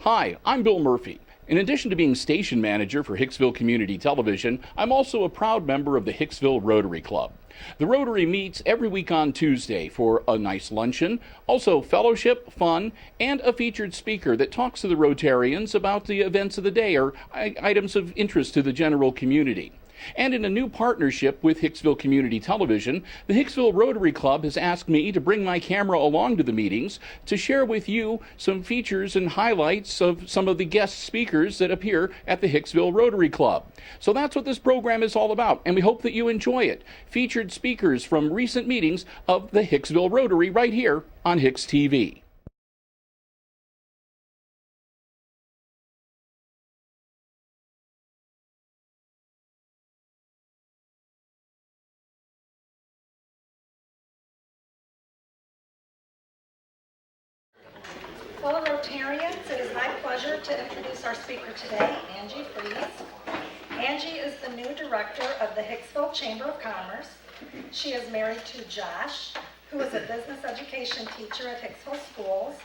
Hi, I'm Bill Murphy. In addition to being station manager for Hicksville Community Television, I'm also a proud member of the Hicksville Rotary Club. The Rotary meets every week on Tuesday for a nice luncheon, also fellowship, fun, and a featured speaker that talks to the Rotarians about the events of the day or items of interest to the general community. And in a new partnership with Hicksville Community Television, the Hicksville Rotary Club has asked me to bring my camera along to the meetings to share with you some features and highlights of some of the guest speakers that appear at the Hicksville Rotary Club. So that's what this program is all about, and we hope that you enjoy it. Featured speakers from recent meetings of the Hicksville Rotary right here on HIX-TV. Fellow Rotarians, it is my pleasure to introduce our speaker today, Angie Fries. Angie is the new director of the Hicksville Chamber of Commerce. She is married to Josh, who is a business education teacher at Hicksville Schools,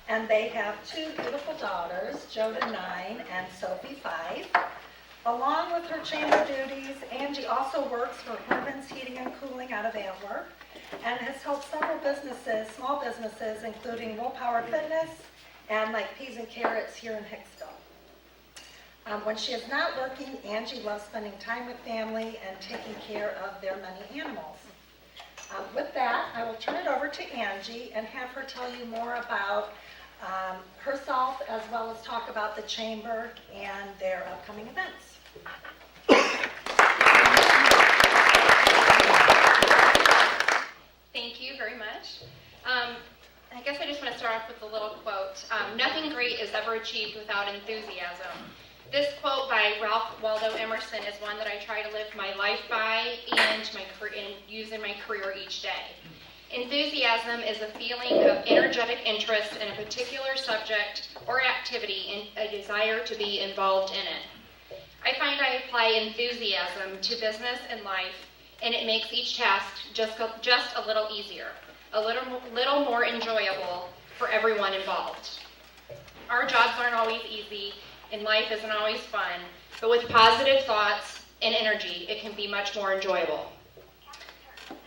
and they have two beautiful daughters, Joda 9 and Sophie 5. Along with her chamber duties, Angie also works for Herman's Heating and Cooling out of FOWLER, and has helped several businesses, small businesses, including Willpower Fitness and like Peas and Carrots here in Hicksville. When she is not working, Angie loves spending time with family and taking care of their many animals. With that, I will turn it over to Angie and have her tell you more about herself, as well as talk about the chamber and their upcoming events. Thank you very much. I guess I just want to start off with a little quote. Nothing great is ever achieved without enthusiasm. This quote by Ralph Waldo Emerson is one that I try to live my life by and use in my career each day. Enthusiasm is a feeling of energetic interest in a particular subject or activity and a desire to be involved in it. I find I apply enthusiasm to business and life, and it makes each task just a little easier, a little more enjoyable for everyone involved. Our jobs aren't always easy, and life isn't always fun, but with positive thoughts and energy, it can be much more enjoyable.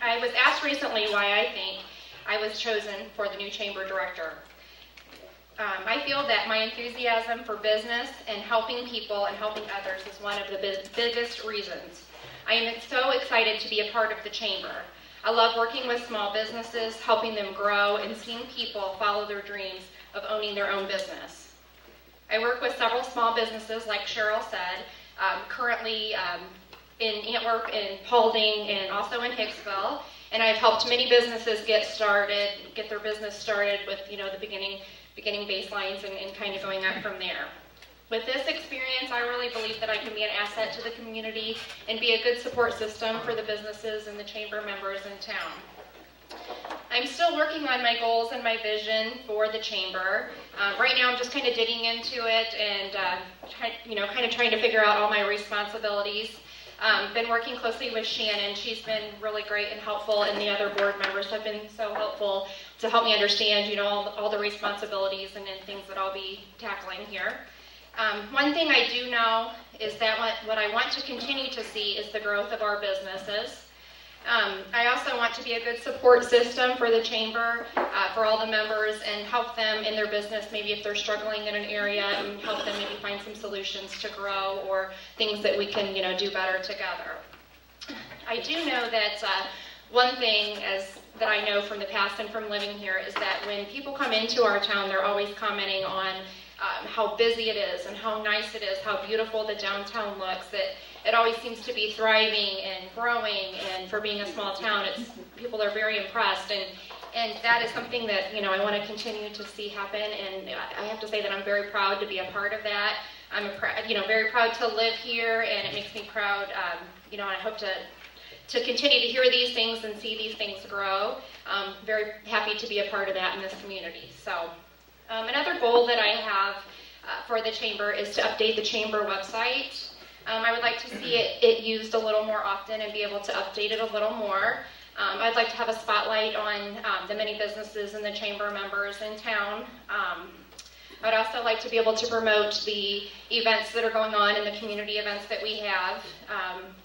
I was asked recently why I think I was chosen for the new chamber director. I feel that my enthusiasm for business and helping people and helping others is one of the biggest reasons. I am so excited to be a part of the chamber. I love working with small businesses, helping them grow, and seeing people follow their dreams of owning their own business. I work with several small businesses, like Cheryl said, currently in Antwerp, in Paulding, and also in Hicksville. And I've helped many businesses get their business started with the beginning baselines and kind of going up from there. With this experience, I really believe that I can be an asset to the community and be a good support system for the businesses and the chamber members in town. I'm still working on my goals and my vision for the chamber. Right now, I'm just kind of digging into it and kind of trying to figure out all my responsibilities. Been working closely with Shannon. She's been really great and helpful, and the other board members have been so helpful to help me understand, all the responsibilities and things that I'll be tackling here. One thing I do know is that what I want to continue to see is the growth of our businesses. I also want to be a good support system for the chamber, for all the members, and help them in their business, maybe if they're struggling in an area, and help them maybe find some solutions to grow or things that we can do better together. I do know that one thing that I know from the past and from living here is that when people come into our town, they're always commenting on how busy it is and how nice it is, how beautiful the downtown looks. That it always seems to be thriving and growing, and for being a small town, people are very impressed, and that is something that I want to continue to see happen. And I have to say that I'm very proud to be a part of that. I'm very proud to live here, and it makes me proud. And I hope to continue to hear these things and see these things grow. Very happy to be a part of that in this community. So. Another goal that I have for the chamber is to update the chamber website. I would like to see it used a little more often and be able to update it a little more. I'd like to have a spotlight on the many businesses and the chamber members in town. I'd also like to be able to promote the events that are going on and the community events that we have,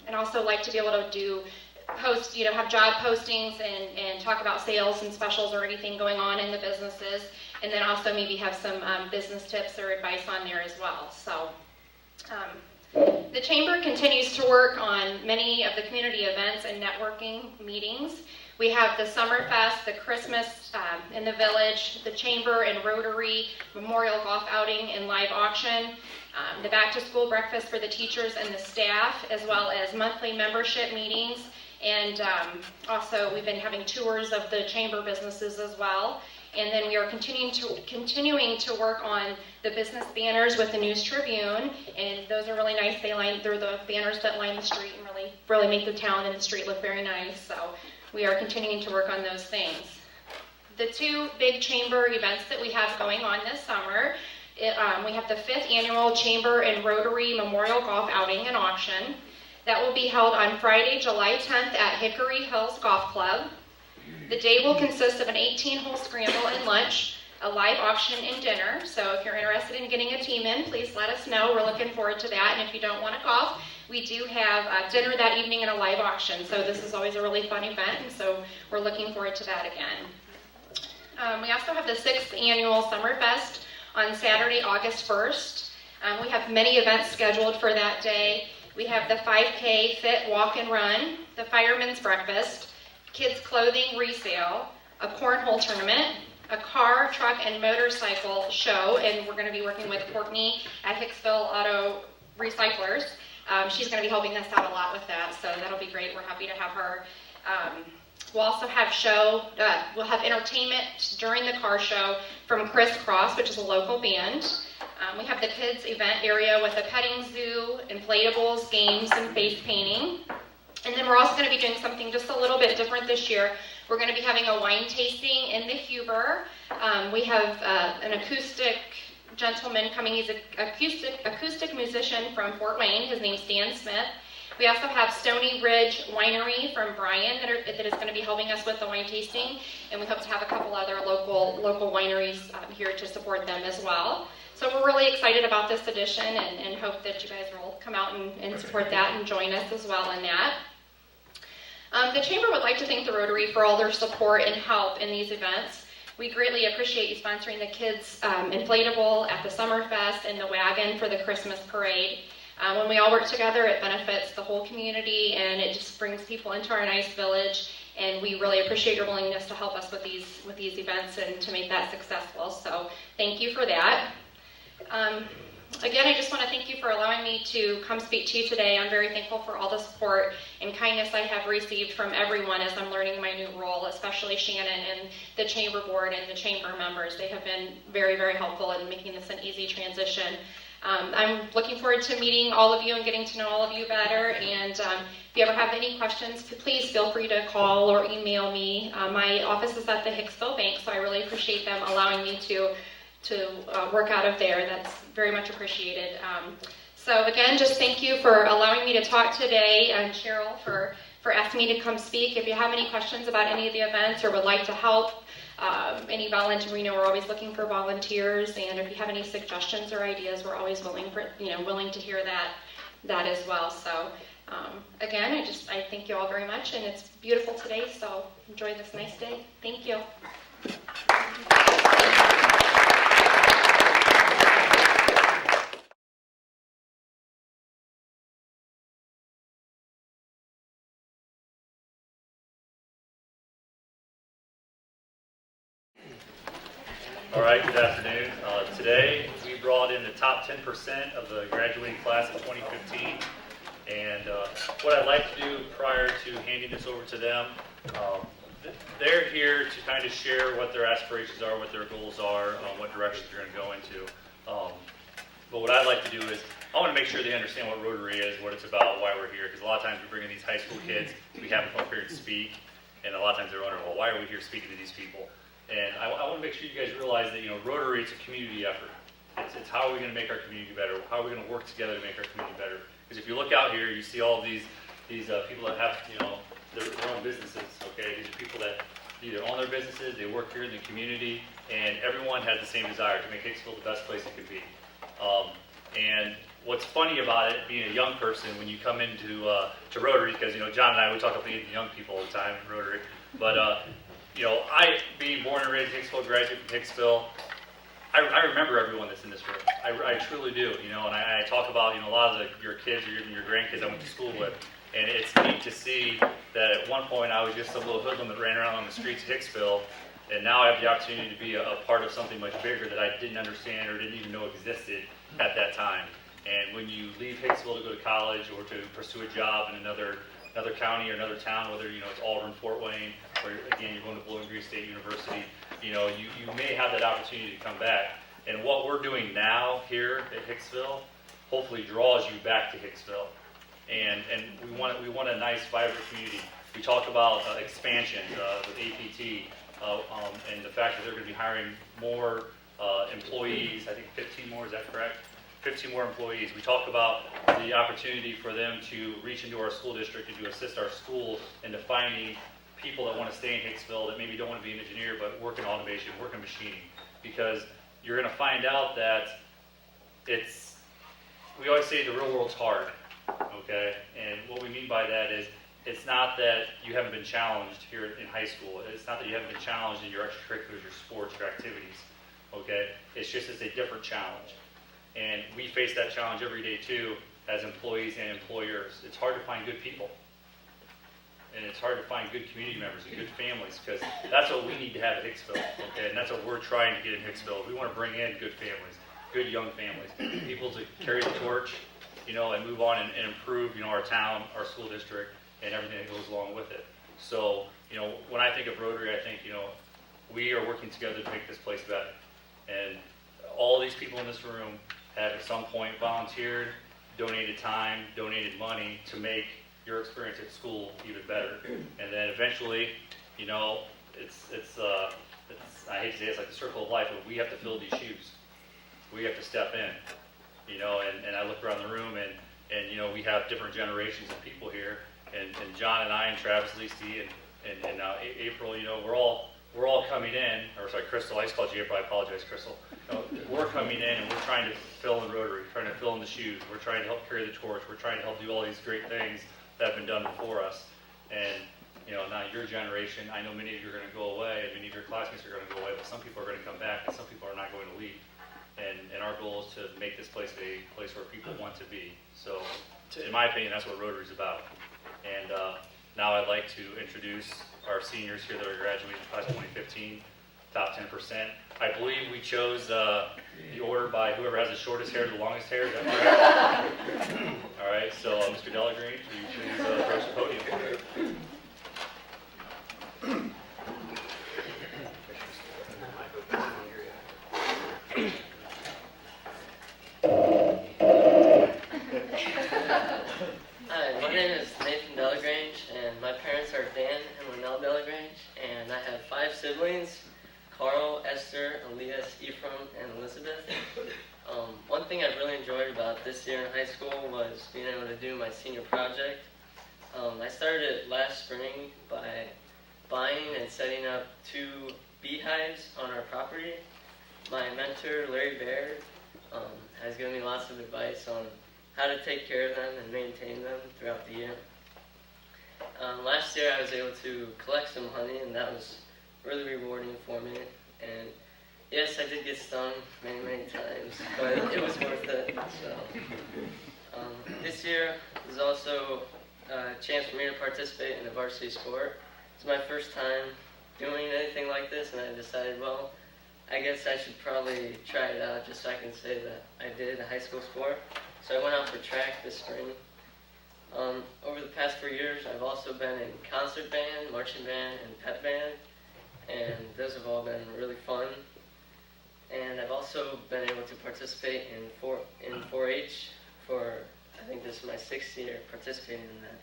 and also like to be able to have job postings and talk about sales and specials or anything going on in the businesses, and then also maybe have some business tips or advice on there as well. So the Chamber continues to work on many of the community events and networking meetings. We have the Summerfest, the Christmas in the Village, the Chamber and Rotary Memorial Golf Outing and Live Auction, the Back to School Breakfast for the teachers and the staff, as well as monthly membership meetings. And also we've been having tours of the Chamber businesses as well. And then we are continuing to work on the business banners with the News Tribune, and those are really nice. They're the banners that line the street and really make the town and the street look very nice. So we are continuing to work on those things. The two big Chamber events that we have going on this summer, we have the 5th Annual Chamber and Rotary Memorial Golf Outing and Auction. That will be held on Friday, July 10th at Hickory Hills Golf Club. The day will consist of an 18-hole scramble and lunch, a live auction and dinner. So if you're interested in getting a team in, please let us know. We're looking forward to that. And if you don't want to golf, we do have dinner that evening and a live auction. So this is always a really fun event, and so we're looking forward to that again. We also have the 6th Annual Summerfest on Saturday, August 1st. We have many events scheduled for that day. We have the 5K Fit Walk and Run, the Fireman's Breakfast, kids clothing resale, a cornhole tournament, a car, truck, and motorcycle show, and we're going to be working with Courtney at Hicksville Auto Recyclers. She's going to be helping us out a lot with that, so that'll be great. We're happy to have her. We'll also have we'll have entertainment during the car show from Crisscross, which is a local band. We have the kids event area with a petting zoo, inflatables, games, and face painting. And then we're also going to be doing something just a little bit different this year. We're going to be having a wine tasting in the Huber. We have an acoustic gentleman coming. He's an acoustic musician from Fort Wayne. His name's Dan Smith. We also have Stony Ridge Winery from Bryan that is going to be helping us with the wine tasting. And we hope to have a couple other local wineries here to support them as well. So we're really excited about this edition and hope that you guys will come out and support that and join us as well in that. The Chamber would like to thank the Rotary for all their support and help in these events. We greatly appreciate you sponsoring the kids' inflatable at the Summerfest and the wagon for the Christmas parade. When we all work together, it benefits the whole community, and it just brings people into our nice village. And we really appreciate your willingness to help us with these events and to make that successful. So thank you for that. Again, I just want to thank you for allowing me to come speak to you today. I'm very thankful for all the support and kindness I have received from everyone as I'm learning my new role, especially Shannon and the Chamber Board and the Chamber members. They have been very, very helpful in making this an easy transition. I'm looking forward to meeting all of you and getting to know all of you better. And if you ever have any questions, please feel free to call or email me. My office is at the Hicksville Bank, so I really appreciate them allowing me to work out of there. That's very much appreciated. So again, just thank you for allowing me to talk today, and Cheryl for asking me to come speak. If you have any questions about any of the events or would like to help, any volunteer, we're always looking for volunteers, and if you have any suggestions or ideas, we're always willing to hear that as well. So again, I thank you all very much, and it's beautiful today, so enjoy this nice day. Thank you. All right, good afternoon. Today we brought in the top 10% of the graduating class of 2015. And what I'd like to do prior to handing this over to them, they're here to kind of share what their aspirations are, what their goals are, what directions they're going to go into. But what I'd like to do is I want to make sure they understand what Rotary is, what it's about, why we're here. Because a lot of times we bring in these high school kids, we have them come up here and speak, and a lot of times they're wondering, well, why are we here speaking to these people? And I want to make sure you guys realize that, Rotary, it's a community effort. It's how are we going to make our community better? How are we going to work together to make our community better? Because if you look out here, you see all these people that have, their own businesses, okay? These are people that, either own their businesses, they work here in the community, and everyone has the same desire to make Hicksville the best place it could be. And what's funny about it, being a young person, when you come into to Rotary, because John and I, we talk about being young people all the time in Rotary, but I, being born and raised in Hicksville, graduated from Hicksville, I remember everyone that's in this room. I truly do, and I talk about a lot of your kids or even your grandkids I went to school with, and it's neat to see that at one point I was just a little hoodlum that ran around on the streets of Hicksville, and now I have the opportunity to be a part of something much bigger that I didn't understand or didn't even know existed at that time. And when you leave Hicksville to go to college or to pursue a job in another county or another town, whether it's Auburn, Fort Wayne, or again you're going to Bowling Green State University, you may have that opportunity to come back. And what we're doing now here at Hicksville hopefully draws you back to Hicksville. And we want a nice, vibrant community. We talk about expansion with APT and the fact that they're going to be hiring more employees. I think 15 more. Is that correct? 15 more employees. We talk about the opportunity for them to reach into our school district and to assist our school in finding people that want to stay in Hicksville that maybe don't want to be an engineer but work in automation, work in machining. Because you're going to find out that we always say the real world's hard, okay? And what we mean by that is it's not that you haven't been challenged here in high school. It's not that you haven't been challenged in your extracurriculars, your sports, your activities, okay? It's just it's a different challenge. And we face that challenge every day too as employees and employers. It's hard to find good people. And it's hard to find good community members and good families because that's what we need to have at Hicksville, okay? And that's what we're trying to get in Hicksville. We want to bring in good families, good young families, people to carry the torch, and move on and improve, our town, our school district, and everything that goes along with it. So, when I think of Rotary, I think, we are working together to make this place better. And all these people in this room have at some point volunteered, donated time, donated money to make your experience at school even better. And then eventually, it's I hate to say it's like the circle of life, but we have to fill these shoes. We have to step in, and I look around the room and we have different generations of people here. And John and I and Travis Lisi and April, we're all coming in, or sorry, Crystal, I just called you April, I apologize, Crystal. We're coming in and we're trying to fill in the Rotary, trying to fill in the shoes. We're trying to help carry the torch. We're trying to help do all these great things that have been done before us. And, now your generation, I know many of you are going to go away, and many of your classmates are going to go away, but some people are going to come back, and some people are not going to leave. And our goal is to make this place a place where people want to be. So, in my opinion, that's what Rotary is about. And now I'd like to introduce our seniors here that are graduating class 2015, top 10%. I believe we chose the order by whoever has the shortest hair to the longest hair. Is that correct? All right, so Mr. Delagrange, will you please approach the podium? Hi, my name is Nathan Delagrange, and my parents are Dan and Linnell Delagrange, and I have 5 siblings, Carl, Esther, Elias, Ephraim, and Elizabeth. One thing I really enjoyed about this year in high school was being able to do my senior project. I started it last spring by buying and setting up 2 beehives on our property. My mentor, Larry Baird, has given me lots of advice on how to take care of them and maintain them throughout the year. Last year I was able to collect some honey, and that was really rewarding for me. And yes, I did get stung many times, but it was worth it. So this year was also a chance for me to participate in a varsity sport. It's my first time doing anything like this, and I decided, well, I guess I should probably try it out just so I can say that I did a high school sport. So I went out for track this spring. Over the past 4 years, I've also been in concert band, marching band, and pep band, and those have all been really fun. And I've also been able to participate in 4-H for, I think this is my 6th year participating in that.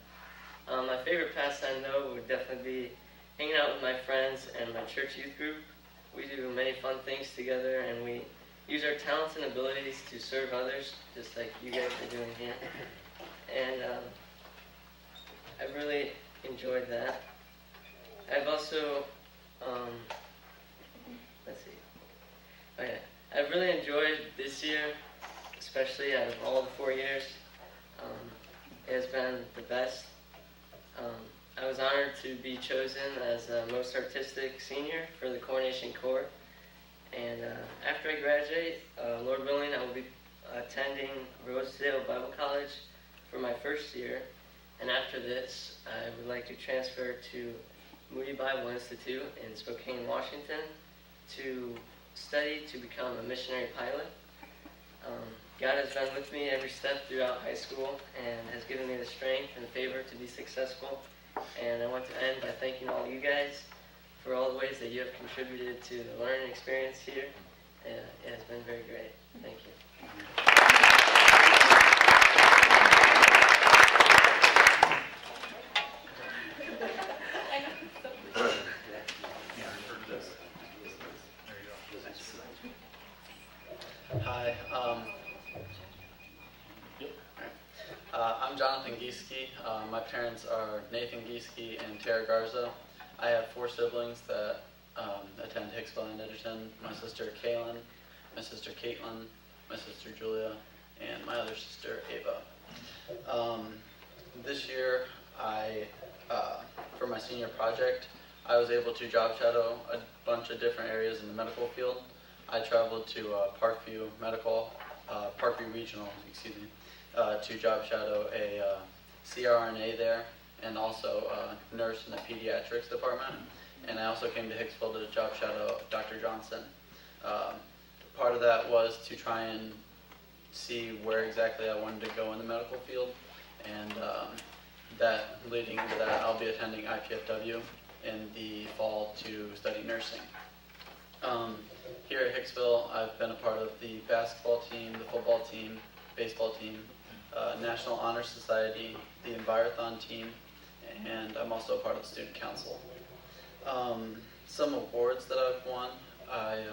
My favorite pastime, though, would definitely be hanging out with my friends and my church youth group. We do many fun things together, and we use our talents and abilities to serve others, just like you guys are doing here. And I've really enjoyed that. I've also Let's see. Okay. I've really enjoyed this year, especially out of all the 4 years. It has been the best. I was honored to be chosen as the most artistic senior for the Coronation Corps. And after I graduate, Lord willing, I will be attending Rosedale Bible College for my first year. And after this, I would like to transfer to Moody Bible Institute in Spokane, Washington, to study to become a missionary pilot. God has been with me every step throughout high school and has given me the strength and favor to be successful. And I want to end by thanking all you guys for all the ways that you have contributed to the learning experience here. It has been very great. Thank you. Hi, I'm Jonathan Gieske. My parents are Nathan Gieske and Tara Garza. I have 4 siblings that attend Hicksville and Edgerton. My sister Kaylin, my sister Caitlin, my sister Julia, and my other sister Ava. This year, for my senior project, I was able to job shadow a bunch of different areas in the medical field. I traveled to Parkview Regional, to job shadow a CRNA there, and also a nurse in the pediatrics department. And I also came to Hicksville to job shadow Dr. Johnson. Part of that was to try and see where exactly I wanted to go in the medical field, and that leading into that, I'll be attending IPFW in the fall to study nursing. Here at Hicksville, I've been a part of the basketball team, the football team, baseball team, National Honor Society, the Envirothon team, and I'm also a part of the student council. Some awards that I've won, I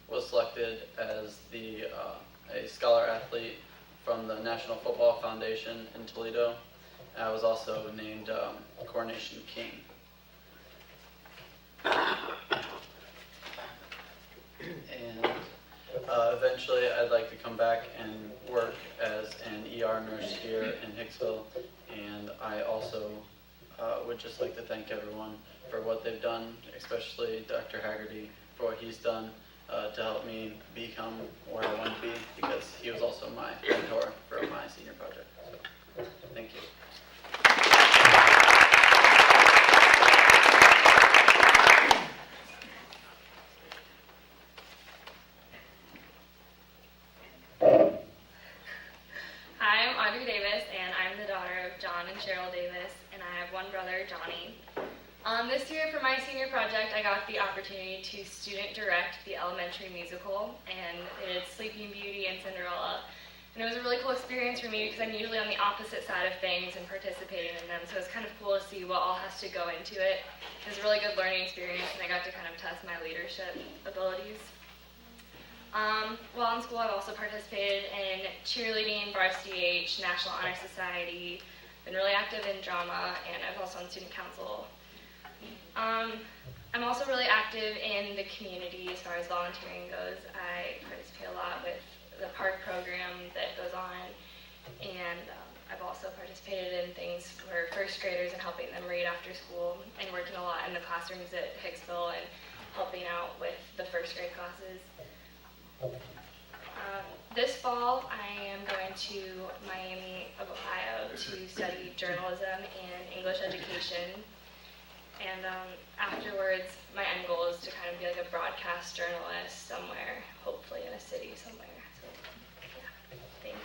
was selected as a scholar athlete from the National Football Foundation in Toledo. I was also named Coronation King. And eventually I'd like to come back and work as an ER nurse here in Hicksville, and I also would just like to thank everyone for what they've done, especially Dr. Haggerty for what he's done to help me become where I want to be, because he was also my mentor for my senior project. So, thank you. Hi, I'm Audrey Davis, and I'm the daughter of John and Cheryl Davis, and I have one brother, Johnny. This year for my senior project, I got the opportunity to student direct the elementary musical, and it's Sleeping Beauty and Cinderella. And it was a really cool experience for me because I'm usually on the opposite side of things and participating in them, so it's kind of cool to see what all has to go into it. It was a really good learning experience, and I got to kind of test my leadership abilities. While in school, I've also participated in cheerleading, Varsity H, National Honor Society, been really active in drama, and I was also on student council. I'm also really active in the community as far as volunteering goes. I participate a lot with the park program that goes on, and I've also participated in things for first graders and helping them read after school, and working a lot in the classrooms at Hicksville and helping out with the first grade classes. This fall, I am going to Miami of Ohio to study journalism and English education. And afterwards, my end goal is to kind of be like a broadcast journalist somewhere, hopefully in a city somewhere. So, yeah, thank you.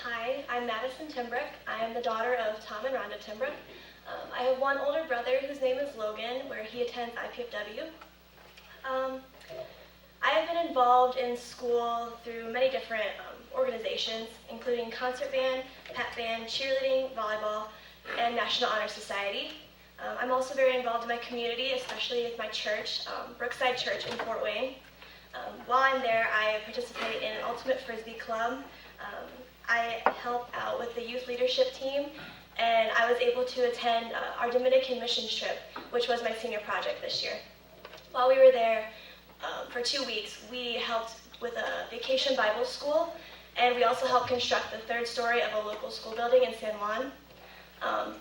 Hi, I'm Madison Timbrook. I am the daughter of Tom and Rhonda Timbrook. I have one older brother whose name is Logan, where he attends IPFW. I have been involved in school through many different organizations, including concert band, pep band, cheerleading, volleyball, and National Honor Society. I'm also very involved in my community, especially with my church, Brookside Church in Fort Wayne. While I'm there, I participate in an Ultimate Frisbee Club. I help out with the youth leadership team, and I was able to attend our Dominican missions trip, which was my senior project this year. While we were there for 2 weeks, we helped with a vacation Bible school, and we also helped construct the 3rd story of a local school building in San Juan.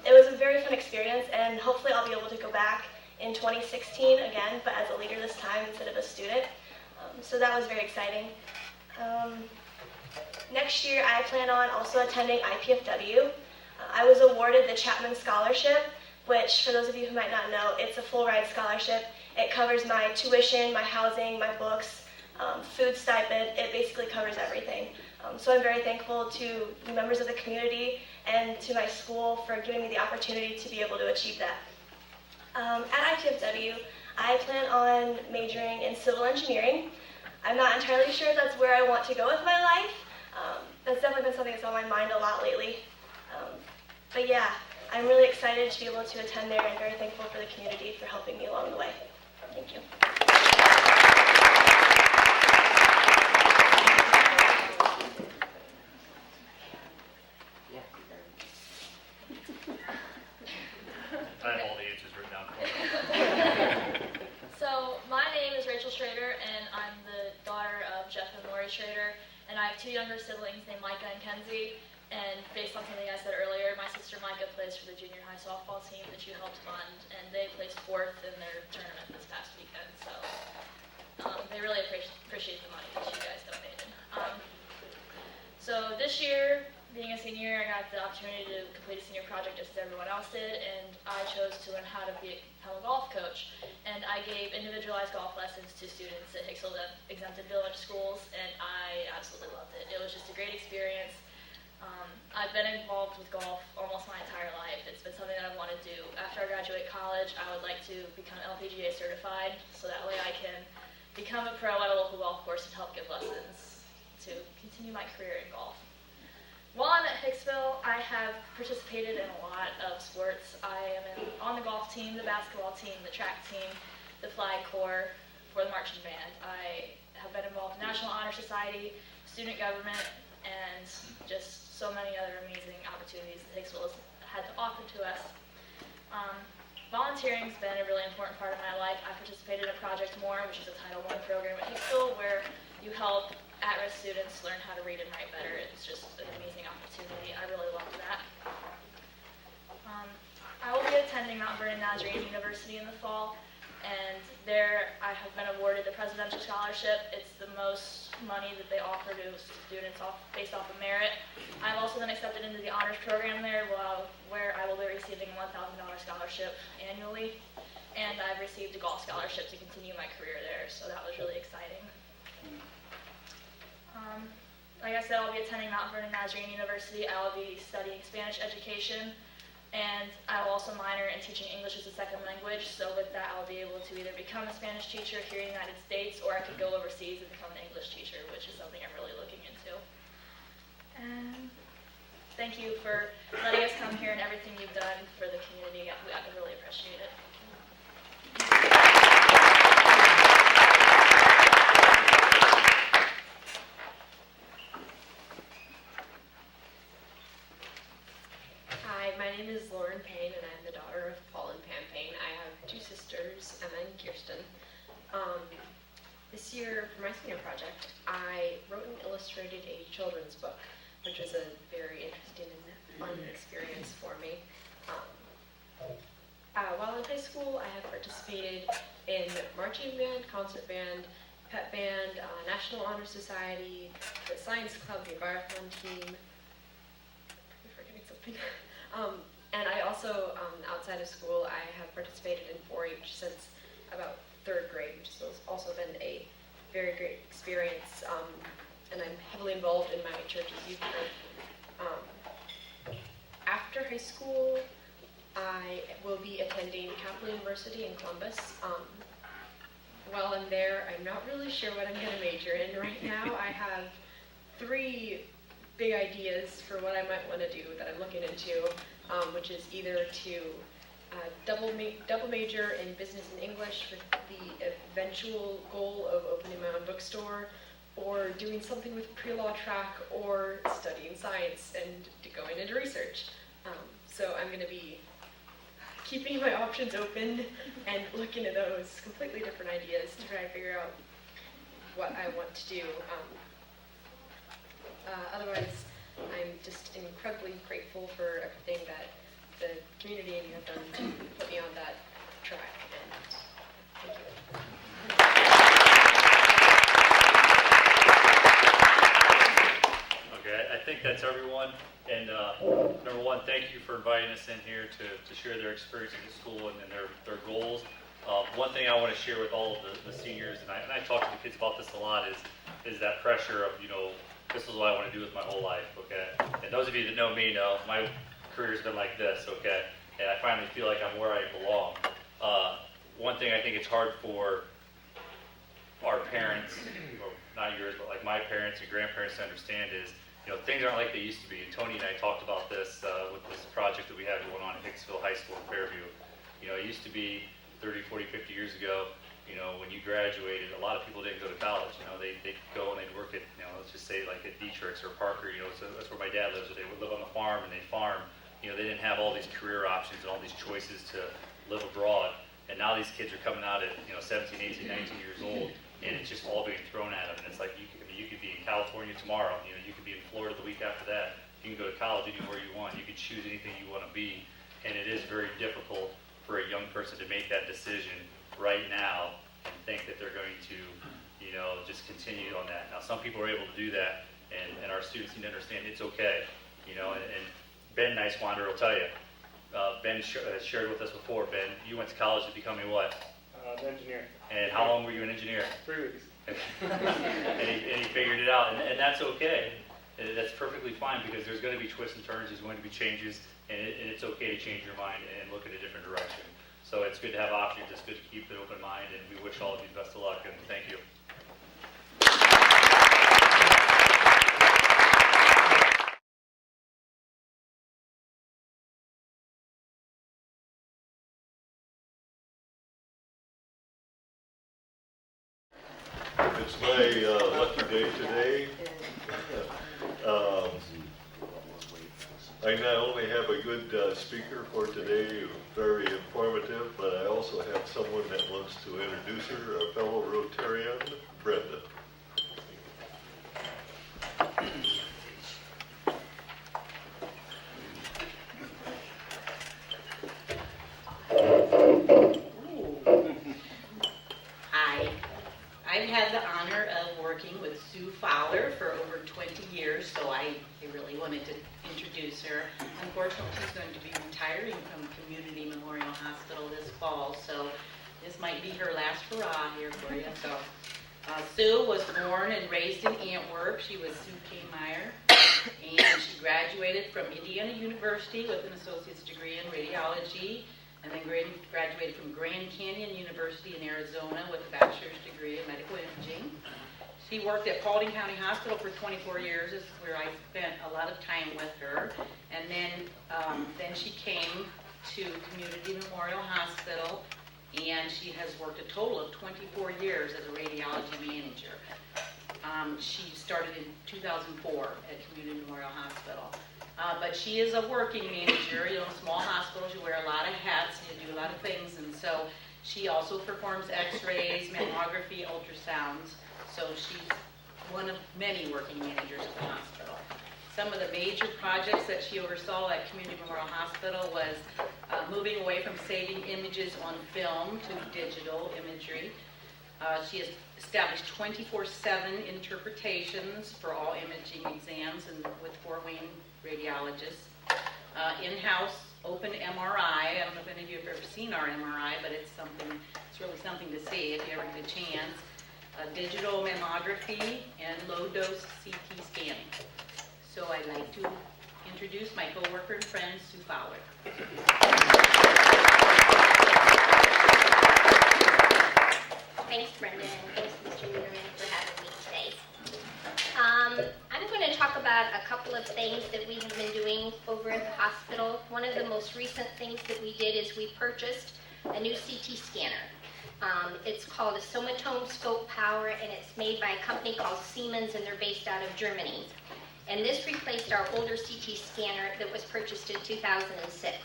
It was a very fun experience, and hopefully I'll be able to go back in 2016 again, but as a leader this time instead of a student. So that was very exciting. Next year, I plan on also attending IPFW. I was awarded the Chapman Scholarship, which, for those of you who might not know, it's a full ride scholarship. It covers my tuition, my housing, my books, food stipend. It basically covers everything. So I'm very thankful to the members of the community and to my school for giving me the opportunity to be able to achieve that. At IPFW, I plan on majoring in civil engineering. I'm not entirely sure if that's where I want to go with my life. That's definitely been something that's on my mind a lot lately. But yeah, I'm really excited to be able to attend there and very thankful for the community for helping me along the way. Thank you. I have all the answers written down for you. So my name is Rachel Schrader, and I'm the daughter of Jeff and Lori Schrader, and I have 2 younger siblings named Micah and Kenzie. And based on something I said earlier, my sister Micah plays for the junior high softball team that you helped fund, and they placed 4th in their tournament this past weekend. So they really appreciate the money that you guys donated. So this year, being a senior, I got the opportunity to complete a senior project just as everyone else did, and I chose to learn how to become a golf coach. And I gave individualized golf lessons to students at Hicksville exempted village schools, and I absolutely loved it. It was just a great experience. I've been involved with golf almost my entire life. It's been something that I want to do. After I graduate college, I would like to become LPGA certified, so that way I can become a pro at a local golf course and help give lessons to continue my career in golf. While I'm at Hicksville, I have participated in a lot of sports. I am on the golf team, the basketball team, the track team, the flag corps, for the marching band. I have been involved in National Honor Society, student government, and just so many other amazing opportunities that Hicksville has had to offer to us. Volunteering has been a really important part of my life. I participated in Project More, which is a Title I program at Hicksville, where you help at-risk students learn how to read and write better. It's just an amazing opportunity. I really loved that. I will be attending Mount Vernon Nazarene University in the fall, and there I have been awarded the Presidential Scholarship. It's the most money that they offer to students based off of merit. I've also been accepted into the honors program there, where I will be receiving a $1,000 scholarship annually, and I've received a golf scholarship to continue my career there, so that was really exciting. Like I said, I'll be attending Mount Vernon Nazarene University. I will be studying Spanish education, and I will also minor in teaching English as a second language. So with that, I'll be able to either become a Spanish teacher here in the United States, or I could go overseas and become an English teacher, which is something I'm really looking into. And thank you for letting us come here and everything you've done for the community. I really appreciate it. My name is Lauren Payne, and I'm the daughter of Paul and Pam Payne. I have 2 sisters, Emma and Kirsten. This year, for my senior project, I wrote and illustrated a children's book, which was a very interesting and fun experience for me. While in high school, I have participated in marching band, concert band, pep band, National Honor Society, the science club, the marathon team. I'm forgetting something. And I also, outside of school, I have participated in 4-H since about 3rd grade, which has also been a very great experience. And I'm heavily involved in my church's youth group. After high school, I will be attending Capital University in Columbus. While I'm there, I'm not really sure what I'm going to major in right now. I have 3 big ideas for what I might want to do that I'm looking into, which is either to double major in business and English with the eventual goal of opening my own bookstore, or doing something with pre-law track, or studying science and going into research. So I'm going to be keeping my options open and looking at those completely different ideas to try and figure out what I want to do. Otherwise, I'm just incredibly grateful for everything that the community and you have done to put me on that track, and thank you. Okay, I think that's everyone. And number one, thank you for inviting us in here to share their experiences at school and their goals. One thing I want to share with all of the seniors, and I talk to the kids about this a lot, is that pressure of, this is what I want to do with my whole life, okay? And those of you that know me know my career's been like this, okay? And I finally feel like I'm where I belong. One thing I think it's hard for our parents, or not yours, but like my parents and grandparents to understand is, things aren't like they used to be. And Tony and I talked about this with this project that we have going on at Hicksville High School in Fairview. It used to be 30, 40, 50 years ago, when you graduated, a lot of people didn't go to college. They'd go and they'd work at, let's just say like at Dietrich's or Parker, so that's where my dad lives, or they would live on the farm and they'd farm. They didn't have all these career options and all these choices to live abroad. And now these kids are coming out at, 17, 18, 19 years old, and it's just all being thrown at them. And it's like, you could be in California tomorrow, you could be in Florida the week after that. You can go to college anywhere you want. You can choose anything you want to be. And it is very difficult for a young person to make that decision right now and think that they're going to, just continue on that. Now, some people are able to do that, and our students need to understand it's okay, and Ben Nicewander will tell you. Ben has shared with us before. Ben, you went to college to become a what? An engineer. And how long were you an engineer? 3 weeks. and he figured it out, and that's okay. And that's perfectly fine, because there's going to be twists and turns, there's going to be changes, and it's okay to change your mind and look in a different direction. So it's good to have options, it's good to keep an open mind, and we wish all of you the best of luck, and thank you. It's my lucky day today. I not only have a good speaker for today, very informative, but I also have someone that wants to introduce her, a fellow Rotarian, Brenda. Hi. I've had the honor of working with Sue Fowler for over 20 years, so I really wanted to introduce her. Unfortunately, she's going to be retiring from Community Memorial Hospital this fall, so this might be her last hurrah here for you. So, Sue was born and raised in Antwerp. She was Sue K. Meyer, and she graduated from Indiana University with an associate's degree in radiology, and then graduated from Grand Canyon University in Arizona with a bachelor's degree in medical imaging. She worked at Paulding County Hospital for 24 years. This is where I spent a lot of time with her. And then she came to Community Memorial Hospital, and she has worked a total of 24 years as a radiology manager. She started in 2004 at Community Memorial Hospital. But she is a working manager. Small hospitals, you wear a lot of hats, you do a lot of things, and so she also performs x-rays, mammography, ultrasounds. So she's one of many working managers at the hospital. Some of the major projects that she oversaw at Community Memorial Hospital was moving away from saving images on film to digital imagery. She has established 24/7 interpretations for all imaging exams and with 4 wing radiologists. In-house open MRI. I don't know if any of you have ever seen our MRI, but it's really something to see if you ever get a chance. Digital mammography and low-dose CT scanning. So I'd like to introduce my coworker and friend, Sue Fowler. Thanks, Brendan. Thanks, Mr. Newman, for having me today. I'm going to talk about about a couple of things that we have been doing over at the hospital. One of the most recent things that we did is we purchased a new CT scanner. It's called a Somatome Scope Power, and it's made by a company called C.M.H, and they're based out of Germany. And this replaced our older CT scanner that was purchased in 2006.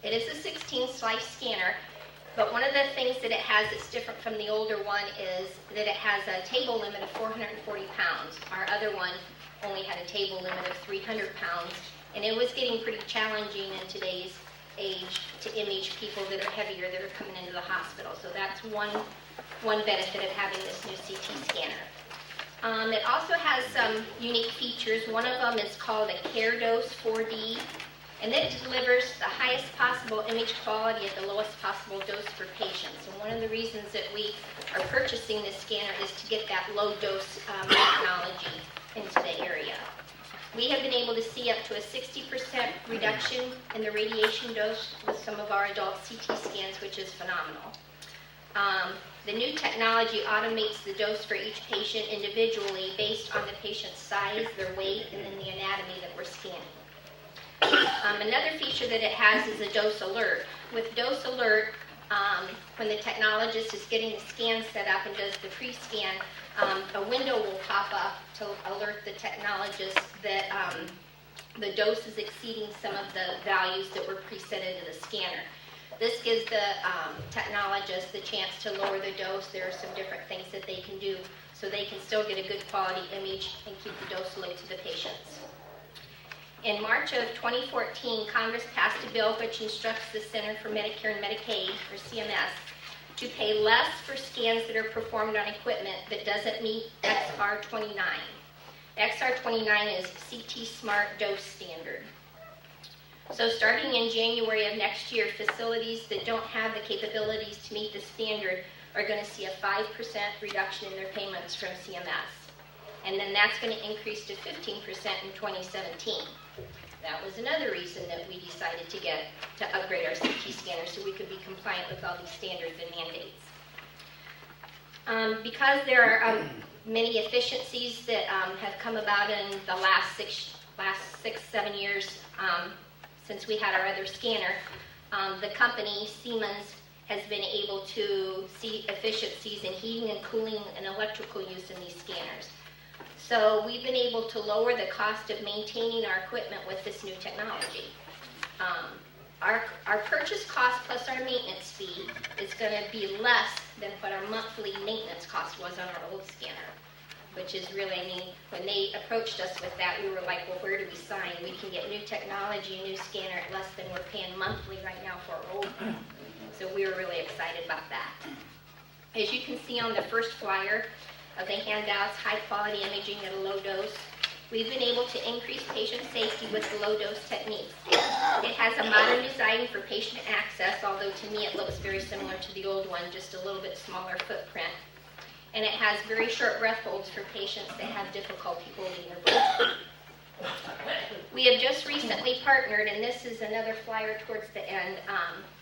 It is a 16-slice scanner, but one of the things that it has that's different from the older one is that it has a table limit of 440 pounds. Our other one only had a table limit of 300 pounds, and it was getting pretty challenging in today's age to image people that are heavier that are coming into the hospital. So that's one benefit of having this new CT scanner. It also has some unique features. One of them is called a Care Dose 4D, and it delivers the highest possible image quality at the lowest possible dose for patients. And one of the reasons that we are purchasing this scanner is to get that low dose technology into the area. We have been able to see up to a 60% reduction in the radiation dose with some of our adult CT scans, which is phenomenal. The new technology automates the dose for each patient individually based on the patient's size, their weight, and then the anatomy that we're scanning. Another feature that it has is a dose alert. With dose alert, when the technologist is getting the scan set up and does the pre-scan, a window will pop up to alert the technologist that the dose is exceeding some of the values that were preset into the scanner. This gives the technologist the chance to lower the dose. There are some different things that they can do so they can still get a good quality image and keep the dose low to the patients. In March of 2014, Congress passed a bill which instructs the Center for Medicare and Medicaid, or CMS, to pay less for scans that are performed on equipment that doesn't meet XR29. XR29 is CT Smart Dose Standard. So starting in January of next year, facilities that don't have the capabilities to meet the standard are going to see a 5% reduction in their payments from CMS. And then that's going to increase to 15% in 2017. That was another reason that we decided to upgrade our CT scanner so we could be compliant with all these standards and mandates. Because there are many efficiencies that have come about in the last 6-7 years since we had our other scanner, the company, C.M.H, has been able to see efficiencies in heating and cooling and electrical use in these scanners. So we've been able to lower the cost of maintaining our equipment with this new technology. Our purchase cost plus our maintenance fee is going to be less than what our monthly maintenance cost was on our old scanner, which is really, I mean, when they approached us with that, we were like, well, where do we sign? We can get new technology, new scanner at less than we're paying monthly right now for our old one. So we were really excited about that. As you can see on the first flyer of the handouts, high quality imaging at a low dose. We've been able to increase patient safety with the low dose techniques. It has a modern design for patient access, although to me it looks very similar to the old one, just a little bit smaller footprint. And it has very short breath holds for patients that have difficulty holding their breath. We have just recently partnered, and this is another flyer towards the end,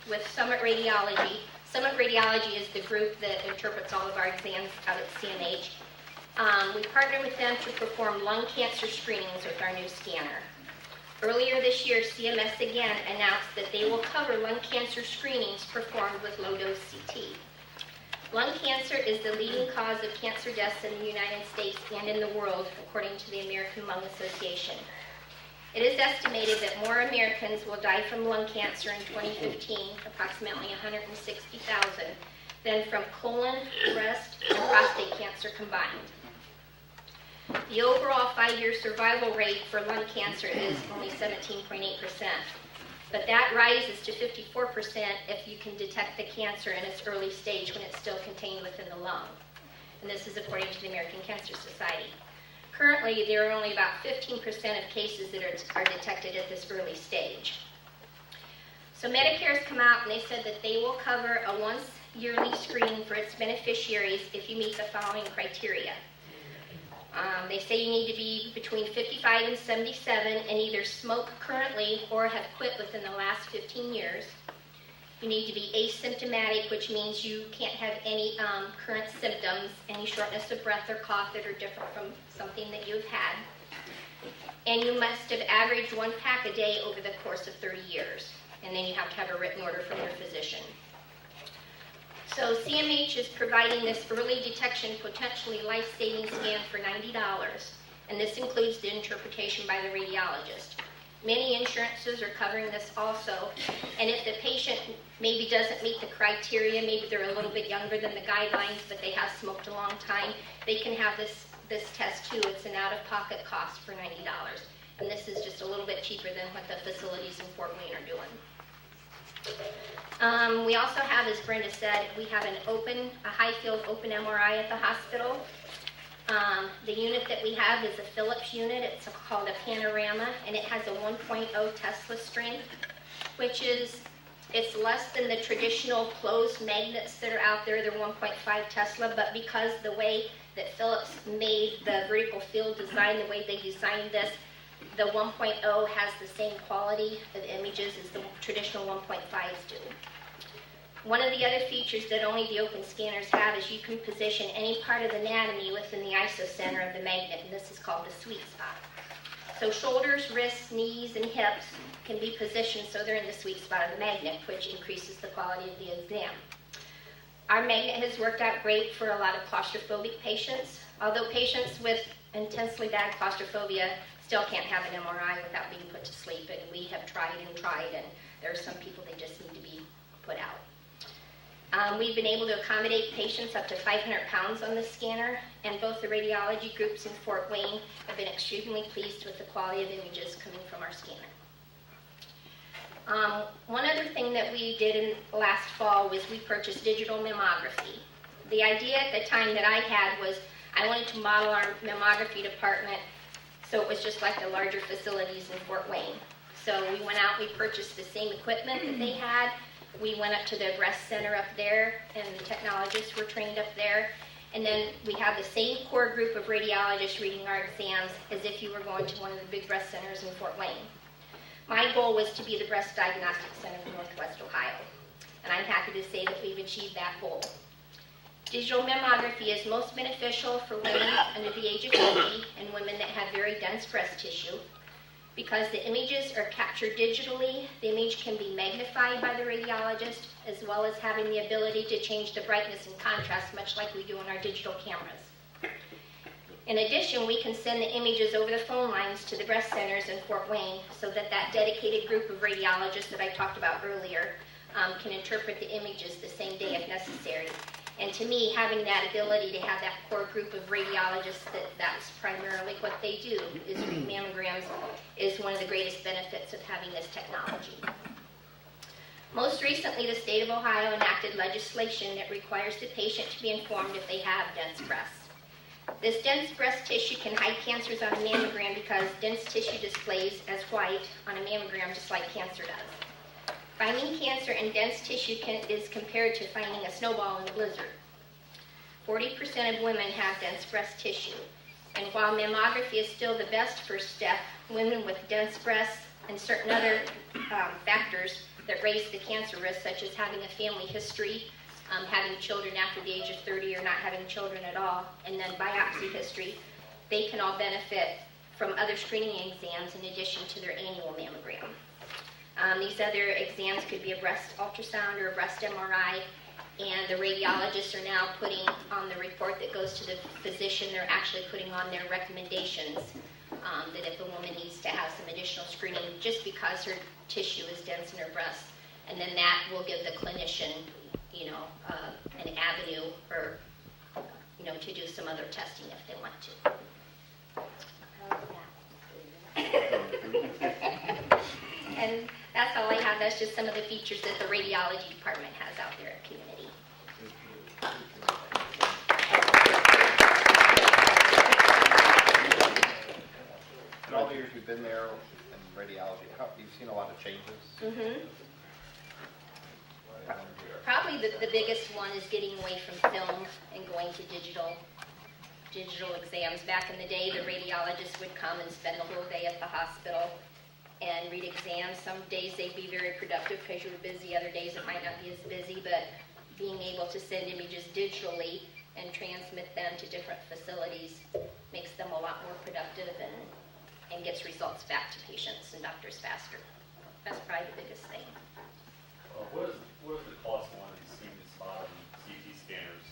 with Summit Radiology. Summit Radiology is the group that interprets all of our exams out at C.M.H. We partnered with them to perform lung cancer screenings with our new scanner. Earlier this year, CMS again announced that they will cover lung cancer screenings performed with low-dose CT. Lung cancer is the leading cause of cancer deaths in the United States and in the world, according to the American Lung Association. It is estimated that more Americans will die from lung cancer in 2015, approximately 160,000, than from colon, breast, and prostate cancer combined. The overall 5-year survival rate for lung cancer is only 17.8%, but that rises to 54% if you can detect the cancer in its early stage when it's still contained within the lung. And this is according to the American Cancer Society. Currently, there are only about 15% of cases that are detected at this early stage. So Medicare has come out and they said that they will cover a once yearly screening for its beneficiaries if you meet the following criteria. They say you need to be between 55 and 77 and either smoke currently or have quit within the last 15 years. You need to be asymptomatic, which means you can't have any current symptoms, any shortness of breath or cough that are different from something that you've had. And you must have averaged 1 pack a day over the course of 30 years. And then you have to have a written order from your physician. So C.M.H. is providing this early detection, potentially life-saving scan for $90, and this includes the interpretation by the radiologist. Many insurances are covering this also, and if the patient maybe doesn't meet the criteria, maybe they're a little bit younger than the guidelines, but they have smoked a long time, they can have this test too. It's an out-of-pocket cost for $90, and this is just a little bit cheaper than what the facilities in Fort Wayne are doing. We also have, as Brenda said, we have a high-field open MRI at the hospital. The unit that we have is a Philips unit. It's called a Panorama, and it has a 1.0 Tesla strength, which is, it's less than the traditional closed magnets that are out there. They're 1.5 Tesla, but because the way that Philips made the vertical field design, the way they designed this, the 1.0 has the same quality of images as the traditional 1.5s do. One of the other features that only the open scanners have is you can position any part of the anatomy within the isocenter of the magnet, and this is called the sweet spot. So shoulders, wrists, knees, and hips can be positioned so they're in the sweet spot of the magnet, which increases the quality of the exam. Our magnet has worked out great for a lot of claustrophobic patients, although patients with intensely bad claustrophobia still can't have an MRI without being put to sleep, and we have tried, and there are some people that just need to be put out. We've been able to accommodate patients up to 500 pounds on the scanner, and both the radiology groups in Fort Wayne have been extremely pleased with the quality of images coming from our scanner. One other thing that we did in last fall was we purchased digital mammography. The idea at the time that I had was I wanted to model our mammography department so it was just like the larger facilities in Fort Wayne. So we went out, we purchased the same equipment that they had. We went up to the breast center up there, and the technologists were trained up there. And then we have the same core group of radiologists reading our exams as if you were going to one of the big breast centers in Fort Wayne. My goal was to be the breast diagnostic center in Northwest Ohio, and I'm happy to say that we've achieved that goal. Digital mammography is most beneficial for women under the age of 50 and women that have very dense breast tissue. Because the images are captured digitally, the image can be magnified by the radiologist, as well as having the ability to change the brightness and contrast, much like we do in our digital cameras. In addition, we can send the images over the phone lines to the breast centers in Fort Wayne so that that dedicated group of radiologists that I talked about earlier can interpret the images the same day if necessary. And to me, having that ability to have that core group of radiologists that's primarily what they do, is read mammograms, is one of the greatest benefits of having this technology. Most recently, the state of Ohio enacted legislation that requires the patient to be informed if they have dense breasts. This dense breast tissue can hide cancers on a mammogram because dense tissue displays as white on a mammogram just like cancer does. Finding cancer in dense tissue is compared to finding a snowball in a blizzard. 40% of women have dense breast tissue, and while mammography is still the best first step, women with dense breasts and certain other factors that raise the cancer risk, such as having a family history, having children after the age of 30 or not having children at all, and then biopsy history, they can all benefit from other screening exams in addition to their annual mammogram. These other exams could be a breast ultrasound or a breast MRI, and the radiologists are now putting on the report that goes to the physician, they're actually putting on their recommendations that if a woman needs to have some additional screening just because her tissue is dense in her breast, and then that will give the clinician, an avenue or, to do some other testing if they want to. And that's all I have. That's just some of the features that the radiology department has out there at Community. In all the years you've been there in radiology, you've seen a lot of changes? Mm-hmm. Probably the biggest one is getting away from film and going to digital exams. Back in the day, the radiologists would come and spend the whole day at the hospital and read exams. Some days they'd be very productive because you were busy. Other days it might not be as busy, but being able to send images digitally and transmit them to different facilities makes them a lot more productive and gets results back to patients and doctors faster. That's probably the biggest thing. What is the cost of one of these seamless bottom CT scanners?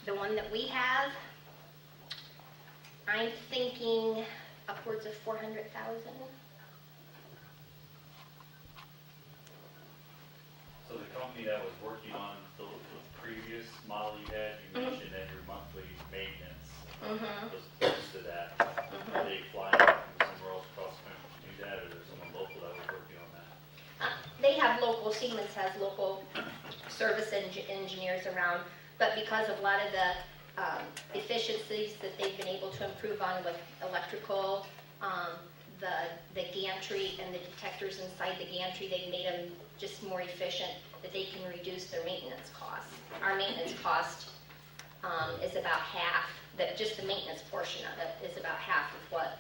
The one that we have, I'm thinking upwards of 400,000. So the company that was working on the previous model you had, you mentioned that your monthly maintenance was close to that. Are they flying from somewhere else across the country to do that, or is there someone local that was working on that? They have local, Siemens has local service engineers around, but because of a lot of the efficiencies that they've been able to improve on with electrical, the gantry and the detectors inside the gantry, they've made them just more efficient, that they can reduce their maintenance costs. Our maintenance cost is about half, just the maintenance portion of it is about half of what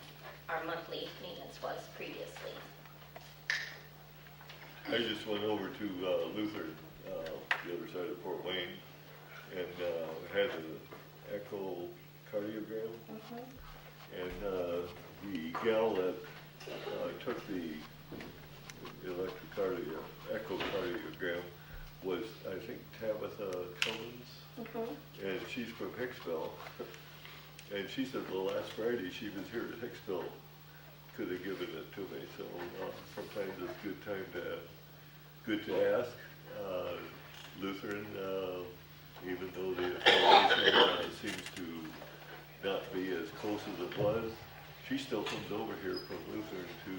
our monthly maintenance was previously. I just went over to Luther, the other side of Fort Wayne, and had an echocardiogram. And the gal that took the echocardiogram was, I think, Tabitha Cummins, and she's from Hicksville. And she said, well, last Friday she was here at Hicksville, could have given it to me. So sometimes it's good to ask. Lutheran, even though the affiliation seems to not be as close as it was, she still comes over here from Lutheran to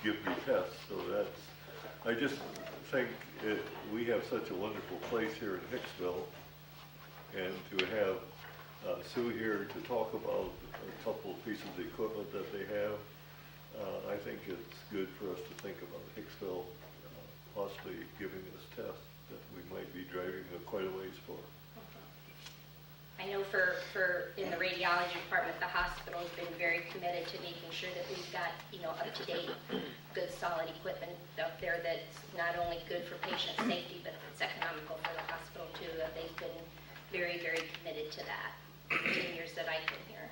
give me tests. So I just think we have such a wonderful place here in Hicksville, and to have Sue here to talk about a couple of pieces of equipment that they have, I think it's good for us to think about Hicksville possibly giving us tests that we might be driving quite a ways for. I know in the radiology department, the hospital has been very committed to making sure that we've got, up-to-date, good, solid equipment up there that's not only good for patient safety, but it's economical for the hospital too. They've been very, very committed to that in the 10 years that I've been here.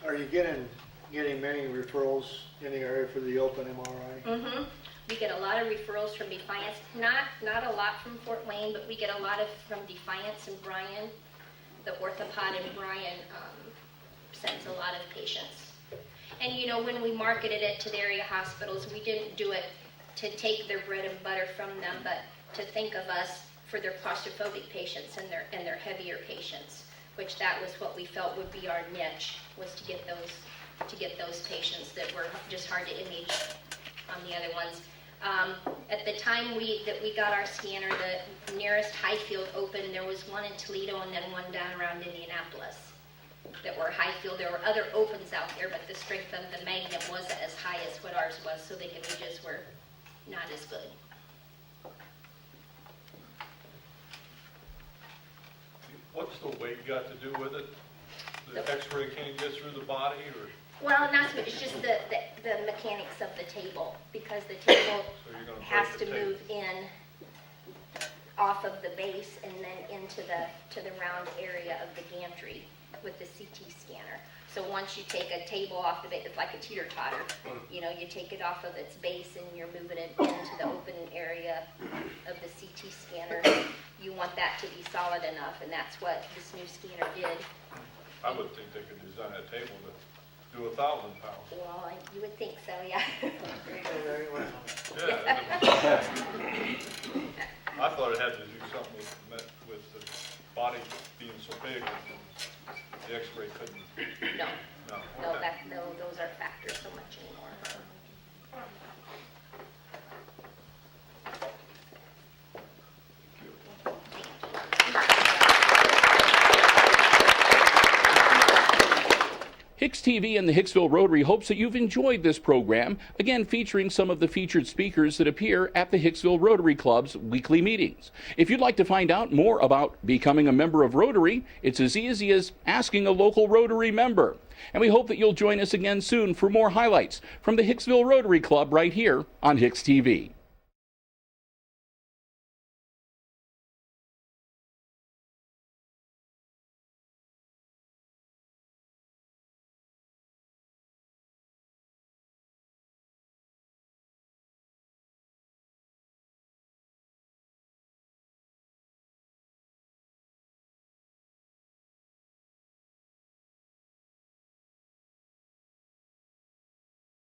Are you getting many referrals in the area for the open MRI? We get a lot of referrals from Defiance, not a lot from Fort Wayne, but we get a lot from Defiance and Bryan. The orthopod in Bryan sends a lot of patients. And when we marketed it to the area hospitals, we didn't do it to take their bread and butter from them, but to think of us for their claustrophobic patients and their heavier patients, which that was what we felt would be our niche, was to get those patients that were just hard to image on the other ones. At the time that we got our scanner, the nearest Highfield opened. There was one in Toledo and then one down around Indianapolis that were Highfield. There were other opens out there, but the strength of the magnet wasn't as high as what ours was, so the images were not as good. What's the weight got to do with it? The X-ray can't get through the body, or? Well, not so much. It's just the mechanics of the table, because the table has to move in off of the base and then into the round area of the gantry with the CT scanner. So once you take a table off the base, it's like a teeter-totter. You take it off of its base and you're moving it into the open area of the CT scanner. You want that to be solid enough, and that's what this new scanner did. I would think they could design a table to do 1,000 pounds. Well, you would think so, yeah. Yeah. I thought it had to do something with the body being so big that the X-ray couldn't. No. No. Okay. No, those aren't factors so much anymore. HIX-TV and the Hicksville Rotary hopes that you've enjoyed this program, again featuring some of the featured speakers that appear at the Hicksville Rotary Club's weekly meetings. If you'd like to find out more about becoming a member of Rotary, it's as easy as asking a local Rotary member. And we hope that you'll join us again soon for more highlights from the Hicksville Rotary Club right here on HIX-TV.